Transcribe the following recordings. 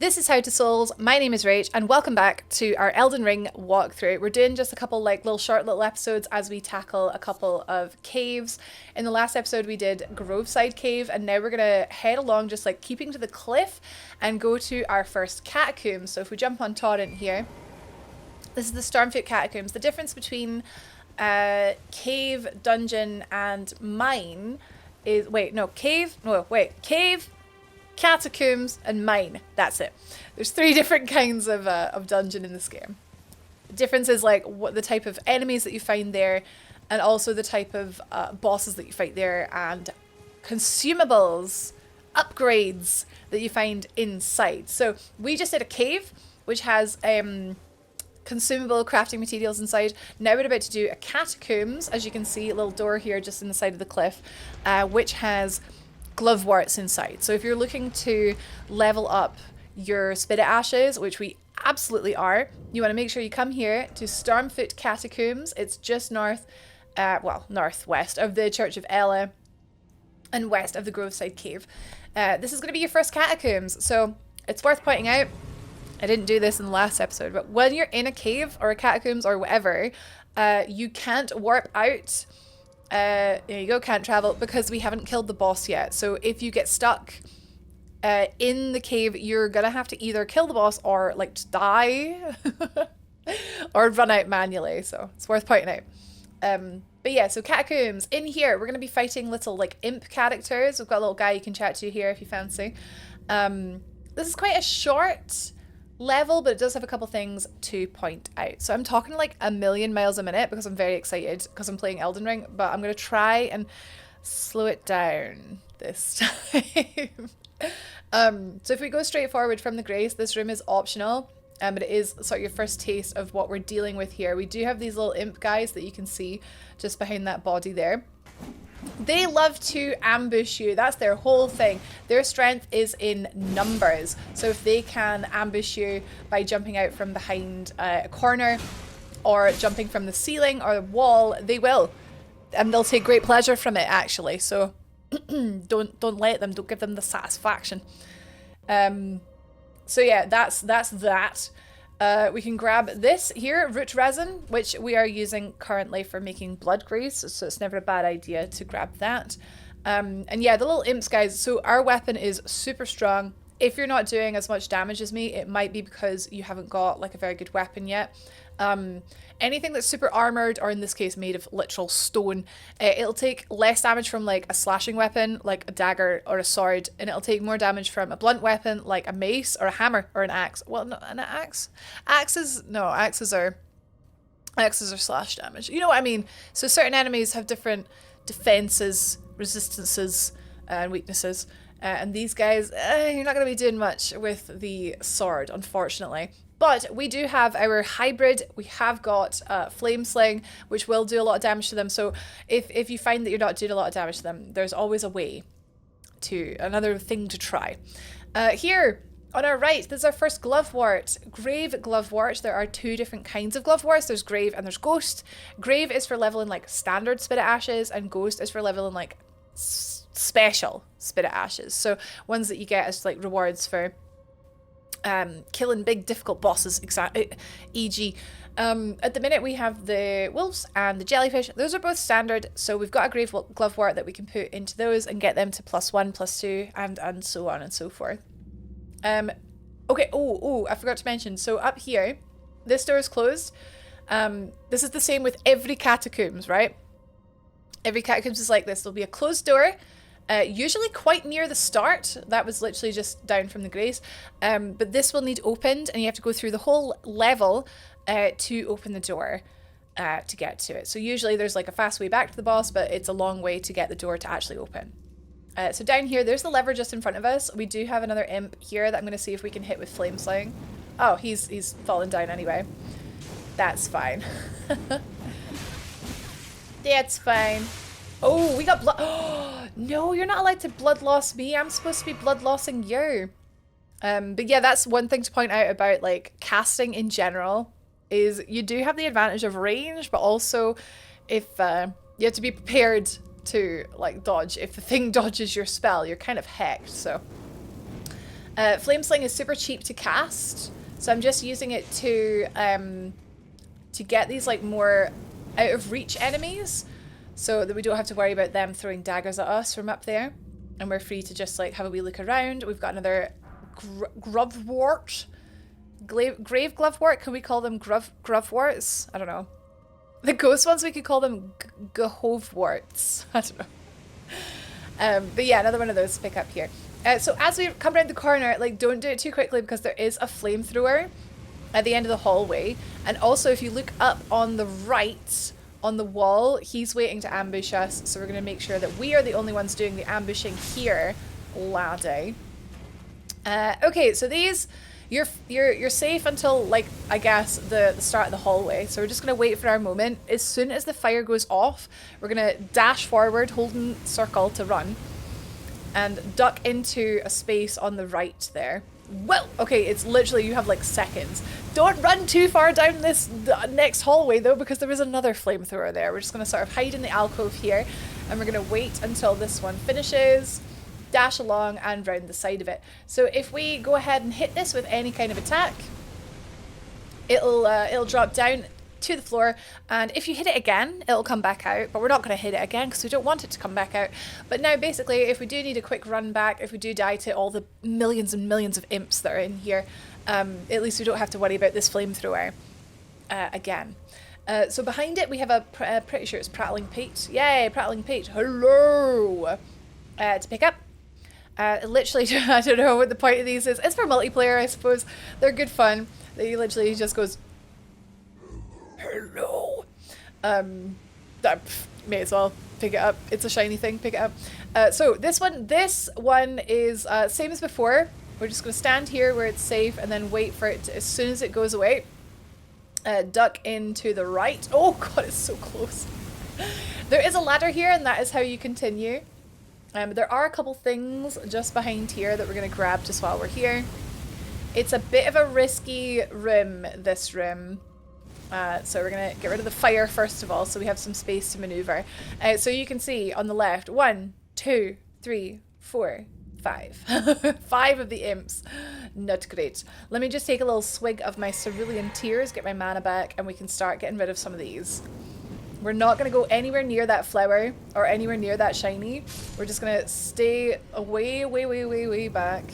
This is How to Souls. My name is Rach, and welcome back to our Elden Ring walkthrough. We're doing just a couple short little episodes as we tackle a couple of caves. In the last episode we did Groveside Cave, and now we're gonna head along just keeping to the cliff and go to our first catacomb. So if we jump on torrent here, this is the Stormfoot Catacombs. The difference between cave, dungeon, and mine is cave, catacombs, and mine. That's it. There's three different kinds of dungeon in this game. The difference is what the type of enemies that you find there, and also the type of bosses that you fight there, and consumables, upgrades that you find inside. So we just did a cave, which has consumable crafting materials inside. Now we're about to do a catacombs. As you can see, a little door here just in the side of the cliff, which has gloveworts inside. So if you're looking to level up your Spirit Ashes, which we absolutely are, you want to make sure you come here to Stormfoot Catacombs. It's just northwest of the Church of Ela and west of the Groveside Cave. This is going to be your first catacombs, so it's worth pointing out, I didn't do this in the last episode, but when you're in a cave or a catacombs or whatever, you can't warp out. There you go, can't travel, because we haven't killed the boss yet. So if you get stuck in the cave, you're gonna have to either kill the boss or just die or run out manually. So it's worth pointing out. But yeah, so catacombs. In here, we're gonna be fighting little imp characters. We've got a little guy you can chat to here if you fancy. This is quite a short level, but it does have a couple things to point out. So I'm talking a million miles a minute because I'm very excited because I'm playing Elden Ring, but I'm going to try and slow it down this time. So if we go straight forward from the Grace, this room is optional, but it is sort of your first taste of what we're dealing with here. We do have these little imp guys that you can see just behind that body there. They love to ambush you. That's their whole thing. Their strength is in numbers. So if they can ambush you by jumping out from behind a corner or jumping from the ceiling or the wall, they will. And they'll take great pleasure from it, actually. So don't let them. Don't give them the satisfaction. So yeah, that's that. We can grab this here, root resin, which we are using currently for making blood grease, so it's never a bad idea to grab that. And yeah, the little imps, guys, so our weapon is super strong. If you're not doing as much damage as me, it might be because you haven't got a very good weapon yet. Anything that's super armored, or in this case made of literal stone, it'll take less damage from a slashing weapon like a dagger or a sword, and it'll take more damage from a blunt weapon like a mace or a hammer or an axe. Well, no, an axe? Axes are slash damage. You know what I mean? So certain enemies have different defenses, resistances, and weaknesses. And these guys, you're not going to be doing much with the sword, unfortunately. But we do have our hybrid. We have got Flame Sling, which will do a lot of damage to them. So if you find that you're not doing a lot of damage to them, there's always a way to, another thing to try. Here on our right, this is our first Glovewort, Grave Glovewort. There are two different kinds of Gloveworts. There's Grave and there's Ghost. Grave is for leveling standard Spirit Ashes, and Ghost is for leveling special Spirit Ashes. So ones that you get as rewards for killing big difficult bosses, e.g. At the minute we have the wolves and the jellyfish. Those are both standard, so we've got a Grave Glovewort that we can put into those and get them to +1, +2, and so on and so forth. Okay, I forgot to mention, so up here, this door is closed. This is the same with every catacombs, right? Every catacombs is like this. Therell be a closed door, usually quite near the start. That was literally just down from the Grace. But this will need opened, and you have to go through the whole level to open the door to get to it. So usually there's a fast way back to the boss, but it's a long way to get the door to actually open. So down here, there's the lever just in front of us. We do have another imp here that I'm going to see if we can hit with Flame Sling. Oh, he's fallen down anyway. That's fine. That's fine. Oh, we got blood. Oh, no, you're not allowed to blood loss me. I'm supposed to be blood lossing you. But yeah, that's one thing to point out about casting in general, is you do have the advantage of range, but also if you have to be prepared to like dodge. If the thing dodges your spell, you're kind of hecked. So Flame Sling is super cheap to cast, so I'm just using it to get these like more out of reach enemies, so that we don't have to worry about them throwing daggers at us from up there, and we're free to just like have a wee look around. We've got another Grovewort, Grave Glovewort. Can we call them Groveworts? I don't know. The ghost ones, we could call them Gahoveworts. I don't know. But yeah, another one of those to pick up here. So as we come around the corner, like, don't do it too quickly because there is a flamethrower at the end of the hallway. And also, if you look up on the right on the wall, he's waiting to ambush us. So we're going to make sure that we are the only ones doing the ambushing here, laddie. Okay, so these, you're safe until, like, I guess the start of the hallway. So we're just going to wait for our moment. As soon as the fire goes off, we're going to dash forward, holding circle to run, and duck into a space on the right there. Well, okay, it's literally, you have like seconds. Don't run too far down this next hallway though, because there is another flamethrower there. We're just going to sort of hide in the alcove here, and we're going to wait until this one finishes, dash along and round the side of it. So if we go ahead and hit this with any kind of attack, it'll drop down to the floor, and if you hit it again, it'll come back out, but we're not going to hit it again because we don't want it to come back out. But now basically, if we do need a quick run back, if we do die to all the millions and millions of imps that are in here, at least we don't have to worry about this flamethrower again. So behind it we have a pretty sure it's Prattling Pate. Yay, Prattling Pate, hello! To pick up. Literally, I don't know what the point of these is. It's for multiplayer, I suppose. They're good fun. They literally just goes, hello. May as well pick it up. It's a shiny thing. Pick it up. So this one is same as before. We're just going to stand here where it's safe and then wait for it to, as soon as it goes away, duck into the right. Oh god, it's so close. There is a ladder here, and that is how you continue. There are a couple things just behind here that we're going to grab just while we're here. It's a bit of a risky room, this room. So we're going to get rid of the fire first of all, so we have some space to maneuver. So you can see on the left, 1, 2, 3, 4, 5. 5 of the imps. Not great. Let me just take a little swig of my cerulean tears, get my mana back, and we can start getting rid of some of these. We're not going to go anywhere near that flower or anywhere near that shiny. We're just going to stay way, way, way, way, way back.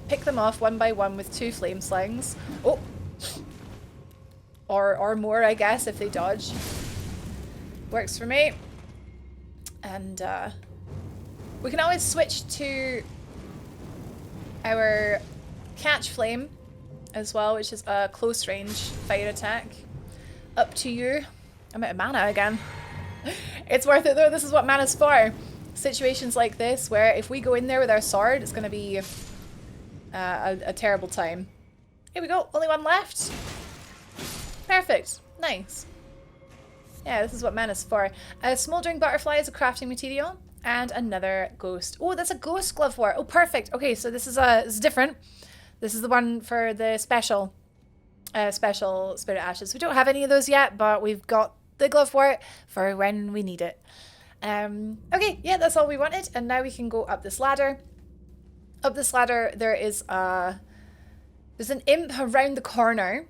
Pick them off one by one with 2 flame slings. Oh! Or more, I guess, if they dodge. Works for me. And we can always switch to our catch flame as well, which is a close range fire attack. Up to you. I'm out of mana again. It's worth it though, this is what mana's for. Situations like this where if we go in there with our sword, it's going to be a terrible time. Here we go, only one left. Perfect. Nice. Yeah, this is what mana's for. A smoldering butterfly is a crafting material, and another ghost. Oh, that's a ghost glovewort. Oh, perfect. Okay, so this is different. This is the one for the special spirit ashes. We don't have any of those yet, but we've got the glovewort for when we need it. Okay, yeah, that's all we wanted, and now we can go up this ladder. Up this ladder, there is there's an imp around the corner.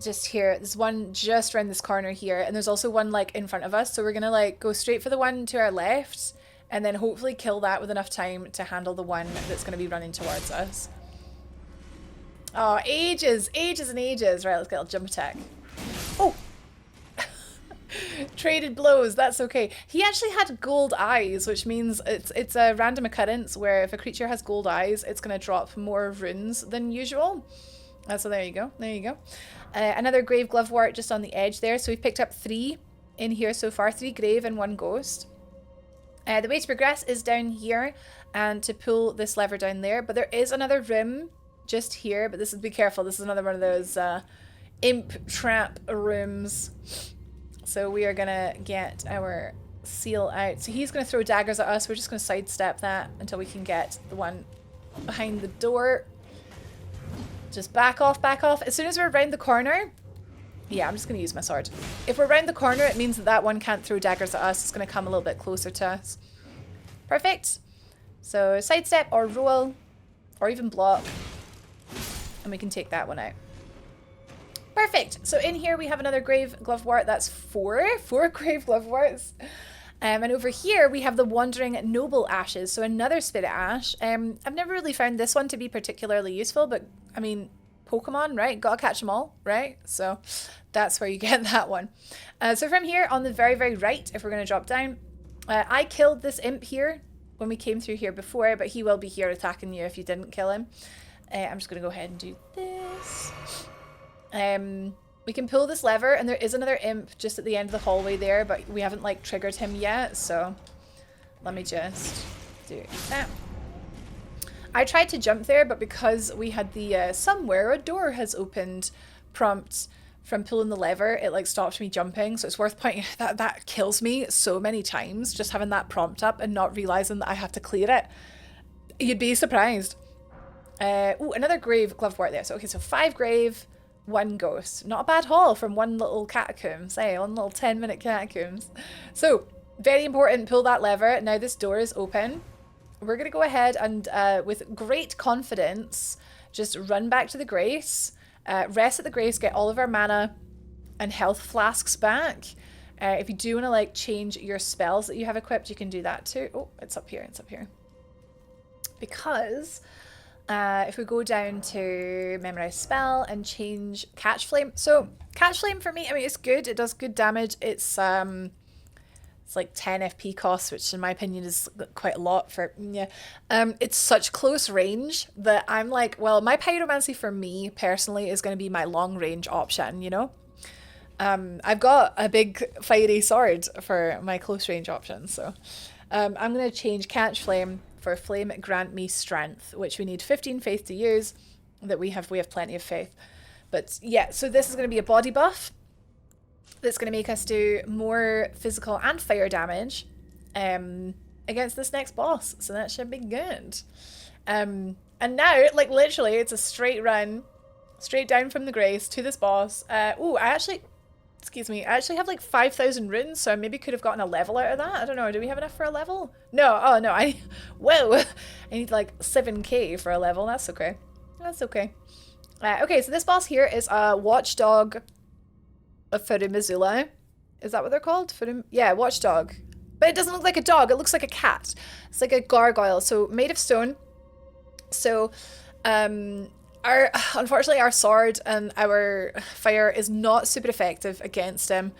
Just here, there's one just around this corner here, and there's also one like in front of us, so we're gonna like go straight for the one to our left and then hopefully kill that with enough time to handle the one that's gonna be running towards us. Oh, ages and ages. Right, let's get a jump attack. Oh! Traded blows, that's okay. He actually had gold eyes, which means it's a random occurrence where if a creature has gold eyes, it's gonna drop more runes than usual. So there you go. There you go. Another grave glovewort just on the edge there. So we've picked up 3 in here so far. 3 grave and 1 ghost. The way to progress is down here and to pull this lever down there. But there is another room just here. But this is, be careful. This is another one of those imp trap rooms. So we are going to get our seal out. So he's going to throw daggers at us. We're just going to sidestep that until we can get the one behind the door. Just back off, back off. As soon as we're around the corner, yeah, I'm just going to use my sword. If we're around the corner, it means that that one can't throw daggers at us. It's going to come a little bit closer to us. Perfect. So sidestep or roll or even block. And we can take that one out. Perfect. So in here we have another grave glovewort. That's four grave gloveworts. And over here we have the Wandering Noble Ashes. So another Spirit Ash. I've never really found this one to be particularly useful, but I mean, Pokemon, right? Gotta catch them all, right? So that's where you get that one. So from here on the very, very right, if we're going to drop down, I killed this imp here when we came through here before, but he will be here attacking you if you didn't kill him. I'm just going to go ahead and do this. We can pull this lever, and there is another imp just at the end of the hallway there, but we haven't like triggered him yet, so let me just do that. I tried to jump there, but because we had the somewhere a door has opened prompt from pulling the lever, it like stopped me jumping, so it's worth pointing that that kills me so many times, just having that prompt up and not realizing that I have to clear it. You'd be surprised. Oh, another grave glovewort there. So okay, so 5 grave, 1 ghost. Not a bad haul from one little catacombs, eh? One little 10-minute catacombs. So, very important, pull that lever. Now this door is open. We're going to go ahead and, with great confidence, just run back to the Grace, rest at the Grace, get all of our mana and health flasks back. If you do want to, like, change your spells that you have equipped, you can do that too. Oh, it's up here, it's up here. Because... if we go down to memorize spell and change catch flame. So catch flame for me, I mean, it's good. It does good damage. It's like 10 FP cost, which in my opinion is quite a lot for, yeah. It's such close range that I'm like, well, my pyromancy for me personally is going to be my long range option, you know? I've got a big fiery sword for my close range option. So I'm going to change catch flame for flame grant me strength, which we need 15 faith to use. That we have plenty of faith. But yeah, so this is going to be a body buff that's going to make us do more physical and fire damage against this next boss. So that should be good. And now, like literally, it's a straight run, straight down from the Grace to this boss. Oh, I actually have like 5,000 runes, so I maybe could have gotten a level out of that. I don't know. Do we have enough for a level? No. Oh, no. Whoa. I need like 7k for a level. That's okay. That's okay. Okay, so this boss here is a Watchdog of Furimizula. Is that what they're called? Yeah, Watchdog. But it doesn't look like a dog. It looks like a cat. It's like a gargoyle. So made of stone. So, unfortunately, our sword and our fire is not super effective against him.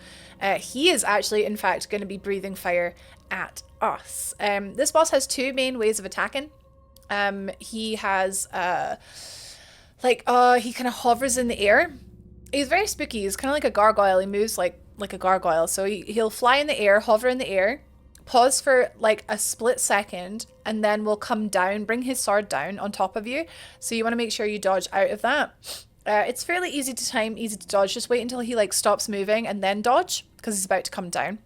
He is actually, in fact, going to be breathing fire at us. This boss has 2 main ways of attacking. He has, he kind of hovers in the air. He's very spooky. He's kind of like a gargoyle. He moves like a gargoyle. So he'll fly in the air, hover in the air, pause for like a split second, and then will come down, bring his sword down on top of you. So you want to make sure you dodge out of that. It's fairly easy to time, easy to dodge. Just wait until he like stops moving and then dodge, because he's about to come down.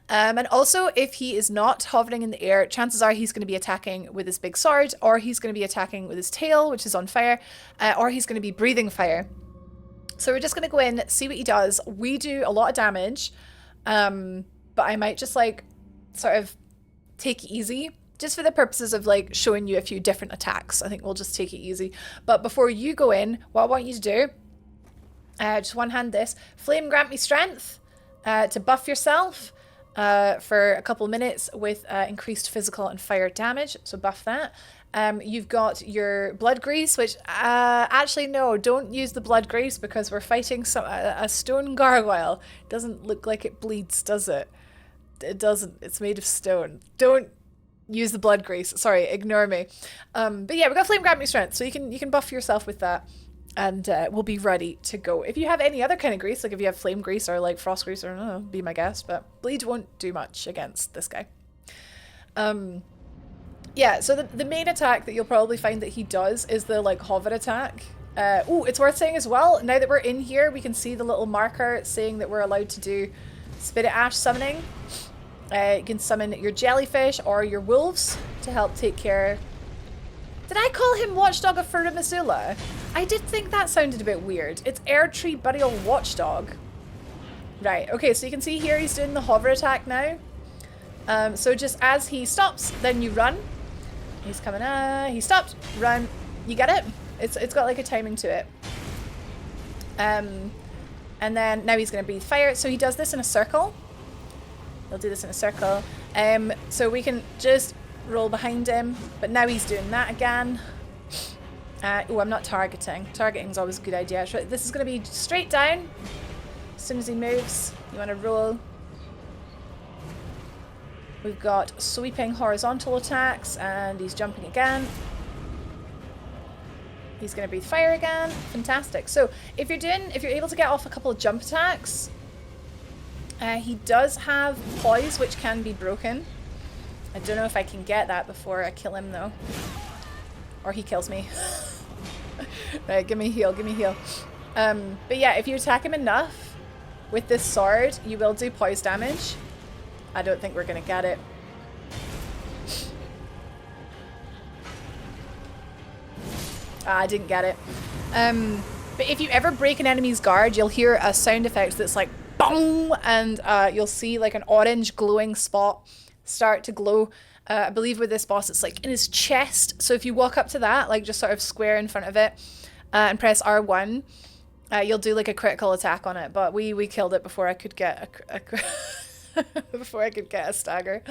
And also, if he is not hovering in the air, chances are he's going to be attacking with his big sword, or he's going to be attacking with his tail, which is on fire, or he's going to be breathing fire. So we're just going to go in, see what he does. We do a lot of damage, but I might just like sort of take it easy, just for the purposes of like showing you a few different attacks. I think we'll just take it easy. But before you go in, what I want you to do, just one hand this, flame grant me strength to buff yourself for a couple minutes with increased physical and fire damage. So buff that. You've got your blood grease, which actually no, don't use the blood grease because we're fighting a stone gargoyle. Doesn't look like it bleeds, does it? It doesn't. It's made of stone. Don't use the blood grease. Sorry, ignore me. But yeah, we got flame grant me strength, so you can buff yourself with that, and we'll be ready to go. If you have any other kind of grease, like if you have flame grease or like frost grease, or I don't know, be my guess. But bleed won't do much against this guy. Yeah, so the main attack that you'll probably find that he does is the like hover attack. Oh, it's worth saying as well, now that we're in here, we can see the little marker saying that we're allowed to do Spirit Ash summoning. You can summon your jellyfish or your wolves to help take care. Did I call him Watchdog of Furimizula? I did think that sounded a bit weird. It's Erdtree Burial Watchdog. Right, okay, so you can see here he's doing the hover attack now. So just as he stops, then you run. He's coming. He stopped. Run. You get it? It's got like a timing to it. And then now he's going to breathe fire. So he does this in a circle. He'll do this in a circle. So we can just roll behind him. But now he's doing that again. Oh, I'm not targeting. Targeting is always a good idea. This is going to be straight down. As soon as he moves, you want to roll. We've got sweeping horizontal attacks, and he's jumping again. He's going to breathe fire again. Fantastic. So if you're able to get off a couple of jump attacks, he does have poise, which can be broken. I don't know if I can get that before I kill him though, or he kills me. Right, give me heal, give me heal. But yeah, if you attack him enough with this sword, you will do poise damage. I don't think we're gonna get it. I didn't get it. But if you ever break an enemy's guard, you'll hear a sound effect that's like boom, and you'll see like an orange glowing spot start to glow. I believe with this boss it's like in his chest. So if you walk up to that, like just sort of square in front of it, and press R1, you'll do like a critical attack on it. But we killed it before I could get before I could get a stagger.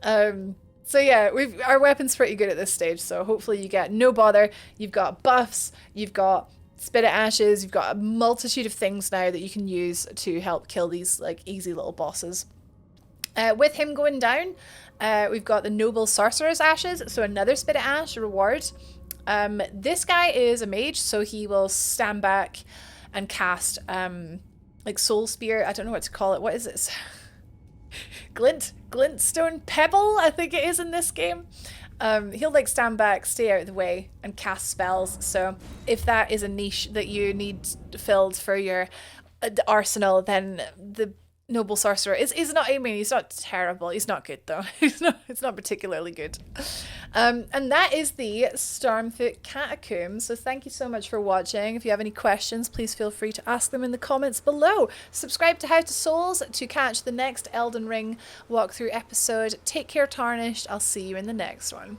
So yeah, our weapon's pretty good at this stage, so hopefully you get no bother. You've got buffs, you've got Spit of Ashes, you've got a multitude of things now that you can use to help kill these like easy little bosses. With him going down, we've got the Noble Sorcerer's Ashes, so another Spit of Ash reward. This guy is a mage, so he will stand back and cast like Soul Spear. I don't know what to call it. What is this? Glintstone Pebble, I think it is in this game. He'll like stand back, stay out of the way, and cast spells. So if that is a niche that you need filled for your arsenal, then the Noble Sorcerer is not, I mean, he's not terrible. He's not good though. It's not particularly good. And that is the Stormfoot Catacombs. So thank you so much for watching. If you have any questions, please feel free to ask them in the comments below. Subscribe to How to Souls to catch the next Elden Ring walkthrough episode. Take care, Tarnished. I'll see you in the next one.